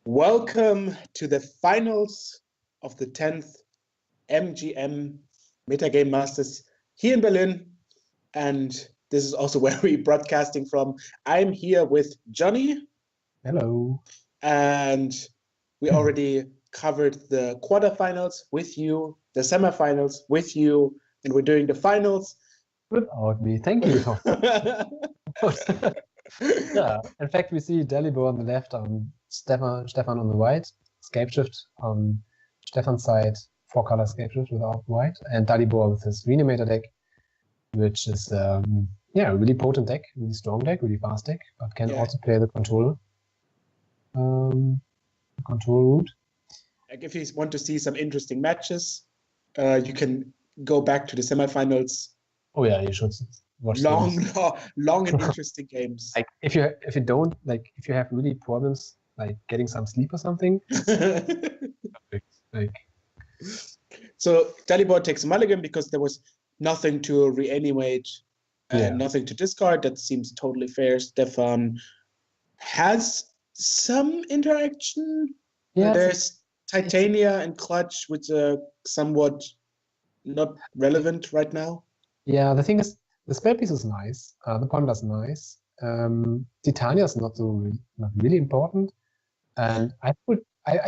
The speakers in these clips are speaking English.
Welcome to the finals of the 10th MGM Metagame Masters here in Berlin. And this is also where we're broadcasting from. I'm here with Johnny. Hello. And we already covered the quarterfinals with you, the semifinals with you, and we're doing the finals. Without me. Thank you. Yeah. In fact, we see Dalibor on the left, Stefan on the right, Scape Shift on Stefan's side, 4-color Scape Shift without white, and Dalibor with his Reanimator deck, which is a really potent deck, really strong deck, really fast deck, but can also play the control route. Like if you want to see some interesting matches, you can go back to the semifinals. Oh yeah, you should watch long and interesting games. Like if you have really problems like getting some sleep or something. So Dalibor takes a mulligan because there was nothing to reanimate and nothing to discard. That seems totally fair. Stefan has some interaction. Yeah, there's Titania and Clutch, which are somewhat not relevant right now. Yeah, the thing is, the spell piece is nice. The Ponder's nice. Titania is not really important, and I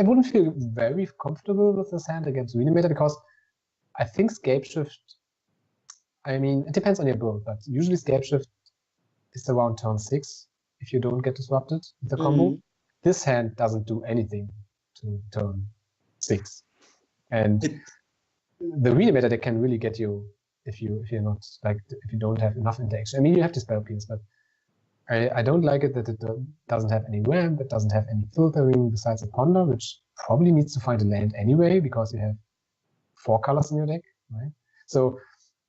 wouldn't feel very comfortable with this hand against Reanimator because I think Scape Shift. I mean, it depends on your build, but usually Scape Shift is around turn 6 if you don't get disrupted with the combo. This hand doesn't do anything to turn 6, and the Reanimator deck can really get you. If you don't have enough interaction. I mean, you have the spell piece, but I don't like it that it doesn't have any ramp, it doesn't have any filtering besides a ponder, which probably needs to find a land anyway because you have 4 colors in your deck, right? So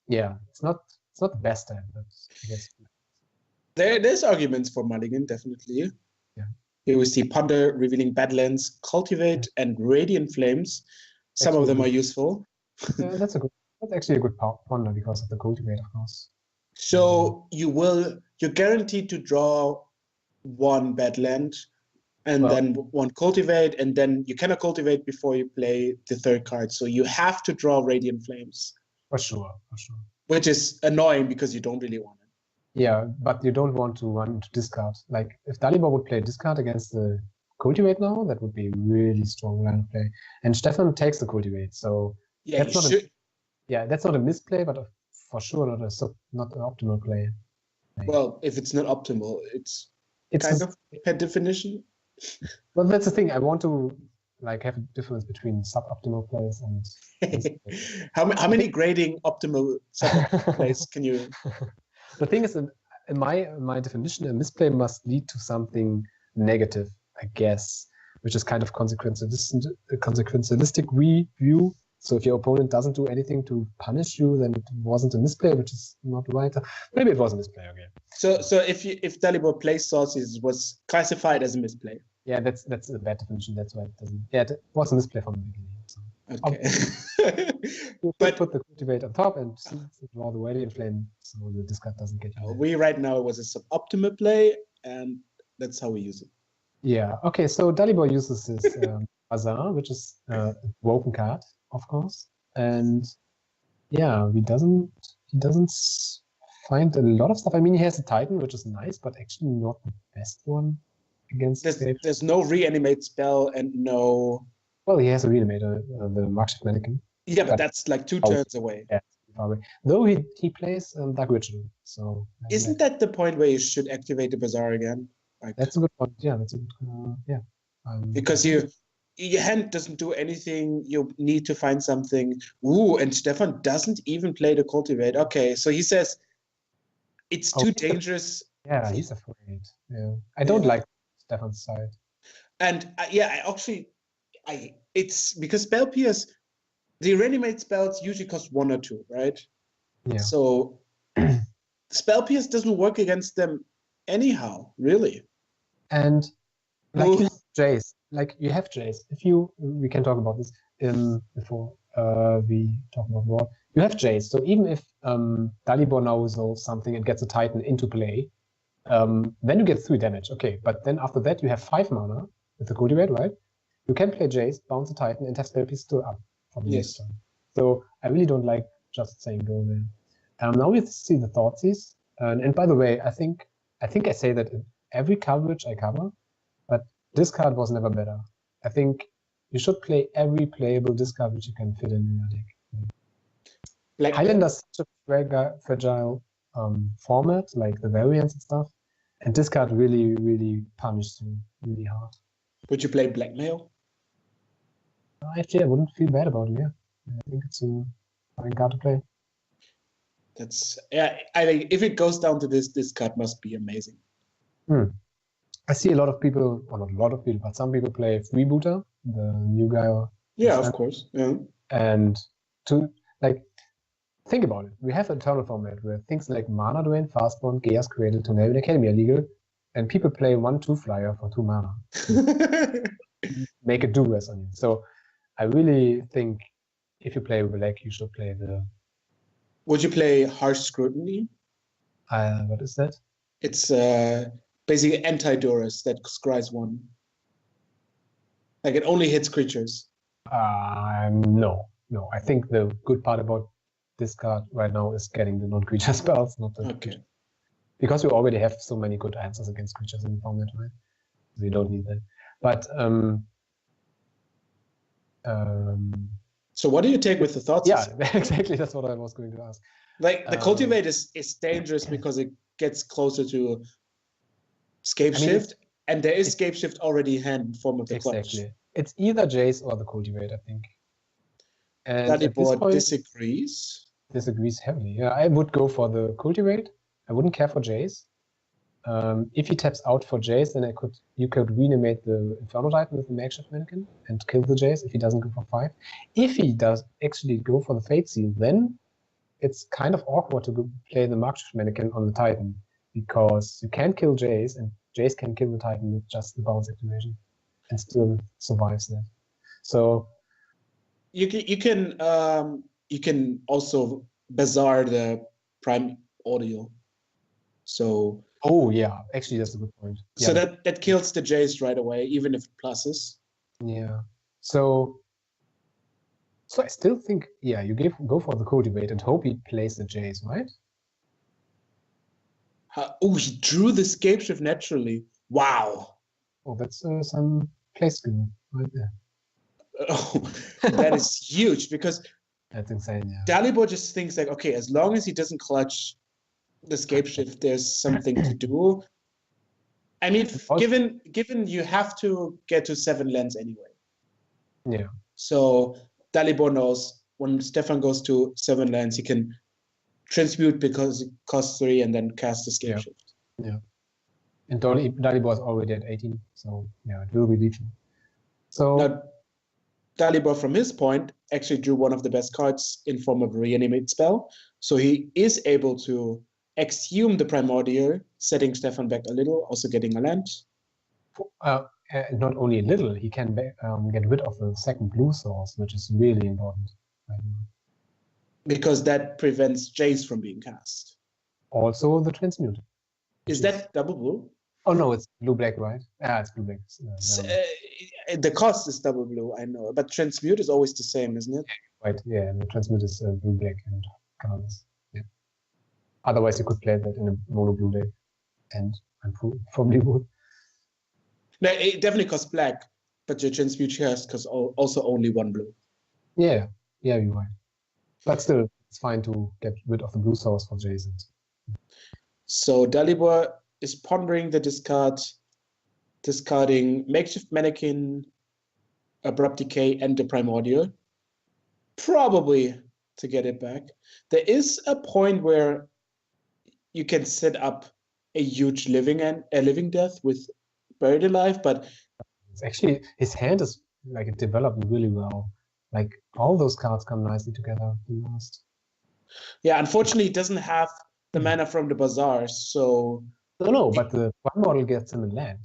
yeah, it's not the best hand, but I guess there's arguments for mulligan, definitely. Yeah. Here we see ponder, revealing Badlands, Cultivate, and Radiant Flames. Some of them are useful. Yeah, that's actually a good ponder because of the Cultivate, of course. So you're guaranteed to draw 1 Badland and then 1 Cultivate, and then you cannot cultivate before you play the 3rd card. So you have to draw Radiant Flames. For sure. Which is annoying because you don't really want it. Yeah, but you don't want to run to discard. Like if Dalibor would play discard against the Cultivate now, that would be really strong line play. And Stefan takes the Cultivate, so yeah, that's not a misplay, but for sure not an optimal play. Well, if it's not optimal, it's kind of per definition. Well, that's the thing. I want to have a difference between suboptimal plays and. How many grading optimal suboptimal plays can you? The thing is, in my definition, a misplay must lead to something negative, I guess, which is kind of consequentialistic view. So if your opponent doesn't do anything to punish you, then it wasn't a misplay, which is not right. Maybe it was a misplay again. So if Dalibor plays Saucies, it was classified as a misplay. Yeah, that's a bad definition. That's why it doesn't. Yeah, it was a misplay from the beginning. So. Okay. But put the Cultivate on top and draw the Radiant Flame, so the discard doesn't get you. Right now it was a suboptimal play, and that's how we use it. Yeah. Okay. So Dalibor uses his Bazaar, which is a broken card, of course, and yeah, he doesn't find a lot of stuff. I mean, he has a Titan, which is nice, but actually not the best one against. There's no reanimate spell and no. Well, he has a Reanimator, the Markshift Mannequin. Yeah, but that's like 2 turns away. Yeah, far away. Though he plays Dark Ritual, so. Isn't that the point where you should activate the Bazaar again? Like, that's a good point. Yeah, that's a good. Because your hand doesn't do anything. You need to find something. Ooh, and Stefan doesn't even play the Cultivate. Okay, so he says it's too dangerous. Yeah, he's afraid. Yeah, I don't like Stefan's side. And it's because spell pierce, the reanimate spells usually cost 1 or 2, right? Yeah. So spell pierce doesn't work against them anyhow, really. And you have Jace. You have Jace. We can talk about this before we talk about war. You have Jace. So even if Dalibor now resolves something and gets a Titan into play, then you get 3 damage. Okay, but then after that you have 5 mana with the cultivate, right? You can play Jace, bounce a Titan, and have spell piece still up from the next turn. So I really don't like just saying go there. Now we see the Thoughtseize. And by the way, I think I say that in every coverage I cover, but this card was never better. I think you should play every playable discard which you can fit in your deck. Highlander's such a fragile format, like the variants and stuff, and this card really, really punishes you really hard. Would you play Blackmail? Actually, I wouldn't feel bad about it. Yeah, I think it's a fine card to play. That's I think if it goes down to this card must be amazing. I see a lot of people, or not a lot of people, but some people play Freebooter, the new guy. Yeah, of course. Yeah. And to think about it. We have a Eternal format where things like Mana Drain, Fastborn, Chaos Created, Tornado Academy are legal, and people play 1/2 flyer for 2 mana. Make a do-res on you. So I really think if you play black, you should play the. Would you play Harsh Scrutiny? What is that? It's basically anti-Duress that scries 1. Like it only hits creatures. No. I think the good part about this card right now is getting the non-creature spells, not the creature. Because we already have so many good answers against creatures in the format, right? We don't need that. But so what do you take with the thoughts? Yeah, exactly. That's what I was going to ask. Like the cultivate is dangerous because it gets closer to Scape Shift, and there is Scape Shift already in hand in form of the clutch. Exactly. It's either Jace or the cultivate, I think. And Dalibor disagrees heavily. Yeah, I would go for the cultivate. I wouldn't care for Jace. If he taps out for Jace, then you could reanimate the Inferno Titan with the Makeshift Mannequin and kill the Jace if he doesn't go for 5. If he does actually go for the Fate Seal, then it's kind of awkward to play the Makeshift Mannequin on the Titan, because you can't kill Jace, and Jace can kill the Titan with just the bounce activation and still survives that. So you can also Bazaar the Prime Audio. So oh yeah, actually that's a good point. So that kills the Jace right away, even if it pluses. Yeah. So I still think, yeah, you go for the cultivate and hope he plays the Jace, right? He drew the Scape Shift naturally. Wow. Oh, that's some play skill right there. Oh, that is huge, because that's insane. Yeah. Dalibor just thinks like, okay, as long as he doesn't clutch the Scape Shift, there's something to do. I mean, given you have to get to 7 lands anyway. Yeah. So Dalibor knows when Stefan goes to 7 lands, he can transmute because it costs 3 and then cast the Scape Shift. Yeah. And Dalibor is already at 18, so yeah, it will be legion. So now, Dalibor, from his point, actually drew one of the best cards in form of a reanimate spell. So he is able to exhume the Primordial, setting Stefan back a little, also getting a land. Not only a little, he can get rid of the second blue source, which is really important. Because that prevents Jace from being cast. Also the transmute. Is that double blue? Oh no, it's blue-black, right? It's blue-black. The cost is double blue, I know, but transmute is always the same, isn't it? Right, yeah, the transmute is blue-black and colorless. Yeah. Otherwise, you could play that in a mono blue deck, and I probably would. No, it definitely costs black, but your transmute has costs also only 1 blue. Yeah, you're right. But still, it's fine to get rid of the blue source for Jason. So Dalibor is pondering the discarding Makeshift Mannequin, Abrupt Decay, and the Primordial, probably to get it back. There is a point where you can set up a huge living death with Buried Alive, but it's actually his hand is like it developed really well. Like all those cards come nicely together. Yeah, unfortunately, he doesn't have the mana from the Bazaar, so no, but the one model gets him in land.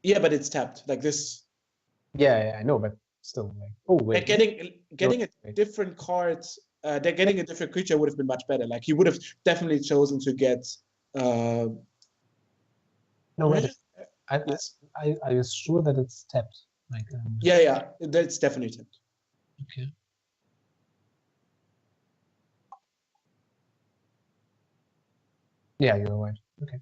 Yeah, but it's tapped like this. Yeah, I know, but still, like, oh wait, like getting a different card, getting a different creature would have been much better. Like he would have definitely chosen to get. No, wait. Yes. I was sure that it's tapped. Like, Yeah, that's definitely tapped. okay. Yeah, you're right. Okay.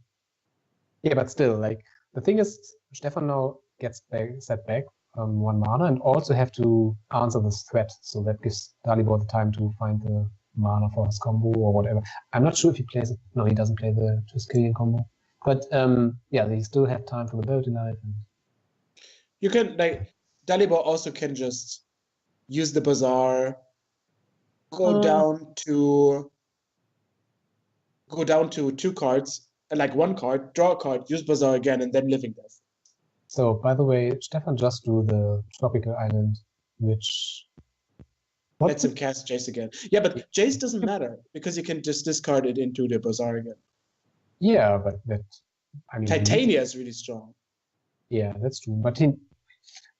Yeah, but still, like the thing is, Stefan now gets set back 1 mana and also have to answer this threat. So that gives Dalibor the time to find the mana for his combo or whatever. I'm not sure if he plays it. No, he doesn't play the Triskelion combo. But yeah, they still have time for the Buried Alive. And You can Dalibor also can just use the Bazaar, go down to 2 cards, like 1 card, draw a card, use Bazaar again, and then Living Death. So, by the way, Stefan just drew the Tropical Island, which Lets him cast Jace again. Yeah, but Jace doesn't matter because you can just discard it into the Bazaar again. Yeah, but that, I mean, Titania is really strong. Yeah, that's true. But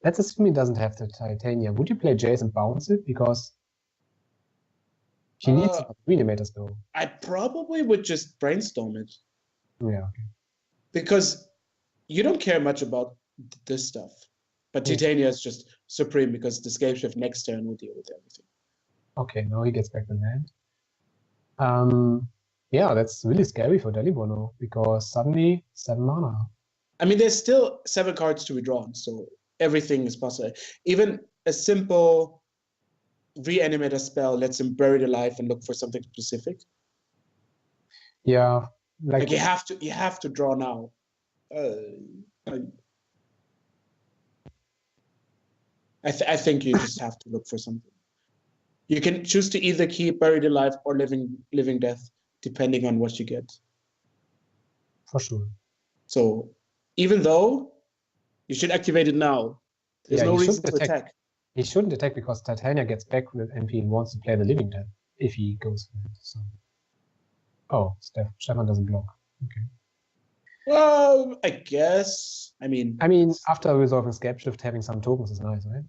let's assume he doesn't have the Titania. Would you play Jace and bounce it? Because he needs Reanimators though. I probably would just brainstorm it. Yeah, okay. Because you don't care much about this stuff. But Titania is just supreme because the Scale Shift next turn will deal with everything. Okay, now he gets back the land. Yeah, that's really scary for Dalibor now because suddenly 7 mana. I mean, there's still 7 cards to be drawn, so everything is possible. Even a simple Reanimator spell lets him bury the life and look for something specific. Yeah, like you have to draw now. I think you just have to look for something. You can choose to either keep Buried Alive or Living Death, depending on what you get. For sure. So even though you should activate it now, there's no reason to attack. He shouldn't attack because Titania gets back with MP and wants to play the Living Death if he goes for it. So. Oh, Stefan doesn't block. Okay. Well, I guess. I mean, after resolving Scale Shift, having some tokens is nice, right?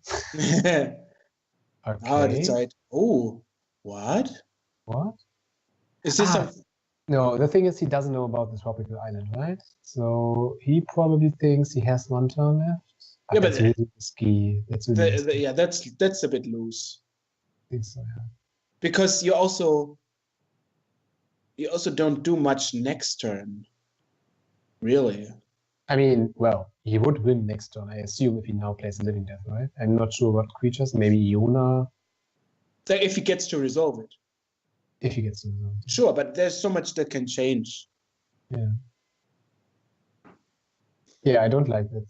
Okay. Ah, that's right. Oh, what? What? Is this something? No, the thing is he doesn't know about the Tropical Island, right? So he probably thinks he has 1 turn left. Yeah, that's really risky. That's really risky. Yeah, that's a bit loose. I think so, yeah. Because you also don't do much next turn. Really? I mean, well, he would win next turn, I assume, if he now plays a Living Death, right? I'm not sure what creatures, maybe Iona. So if he gets to resolve it. If he gets to resolve it. Sure, but there's so much that can change. Yeah. Yeah, I don't like that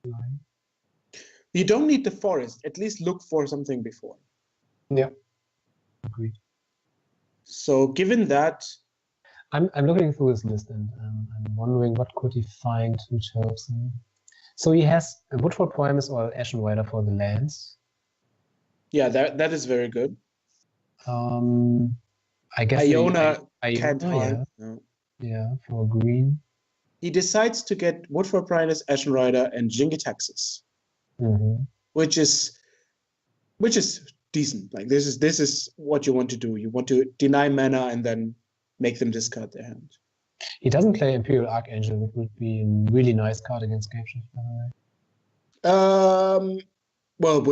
line. You don't need the forest. At least look for something before. Yeah. Agreed. So given that, I'm looking through his list and I'm wondering what could he find which helps him. So he has a Woodford Primus or Ashen Rider for the lands. Yeah, that is very good. I guess Iona can't harm. Yeah, for green. He decides to get Woodford Primus, Ashen Rider, and Jingitaxis, which is decent. Like this is what you want to do. You want to deny mana and then make them discard their hand. He doesn't play Imperial Archangel, which would be a really nice card against Scale Shift, by the way. Well,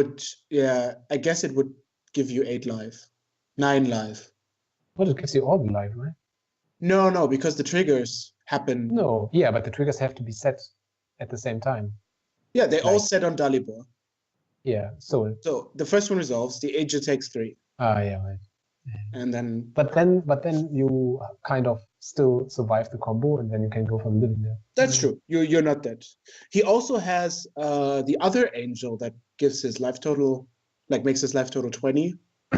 I guess it would give you 8 life, 9 life. Well, it gives you all the life, right? No, because the triggers happen. No, yeah, but the triggers have to be set at the same time. Yeah, they all set on Dalibor. Yeah, so the first one resolves. The Angel takes 3. Ah, yeah, right. And then, but then you kind of still survive the combo, and then you can go for the Living Death. That's true. You're not dead. He also has the other angel that gives his life total, like makes his life total 20.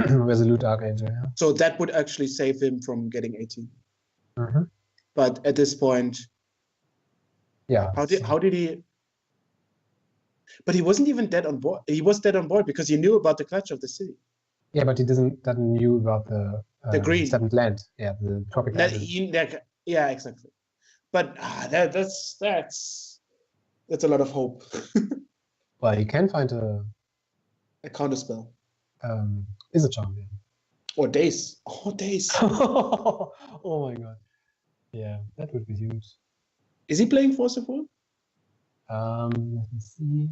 Resolute Archangel. Yeah. So that would actually save him from getting 18. But at this point, yeah. How did he? But he wasn't even dead on board. He was dead on board because he knew about the clutch of the city. Yeah, but he doesn't knew about the green 7th land. Yeah, the Tropical Island. Yeah, exactly. But that's a lot of hope. Well, you can find a counter spell. Is a charm, yeah. Or days. Oh, days. Oh my god. Yeah, that would be huge. Is he playing Force of Will? Let me see.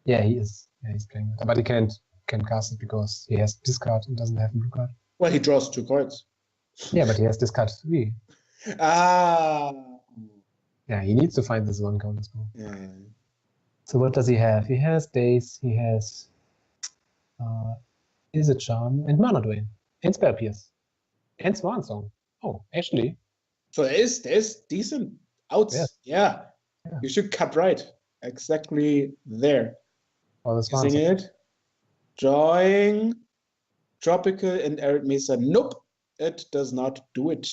Yeah, he is. Yeah, he's playing it. But he can't cast it because he has discard and doesn't have a blue card. Well, he draws 2 cards. Yeah, but he has discard 3. Ah. Yeah, he needs to find this 1 counter spell. Yeah. So what does he have? He has Daze, he has Is a Charm, and Mana Drain, and Spell Pierce, and Swan Song. Oh, actually. So there's decent outs. Yes. Yeah. Yeah. You should cut right. Exactly there. Oh, the Swan Using Song. it. Drawing. Tropical and Arid Mesa. Nope. It does not do it.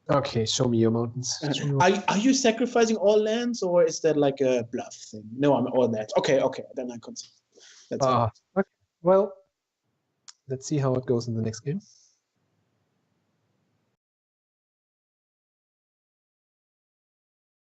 Okay, show me your mountains. Are you sacrificing all lands, or is that like a bluff thing? No, I'm all that. Okay, then I can see. That's okay. Well, let's see how it goes in the next game.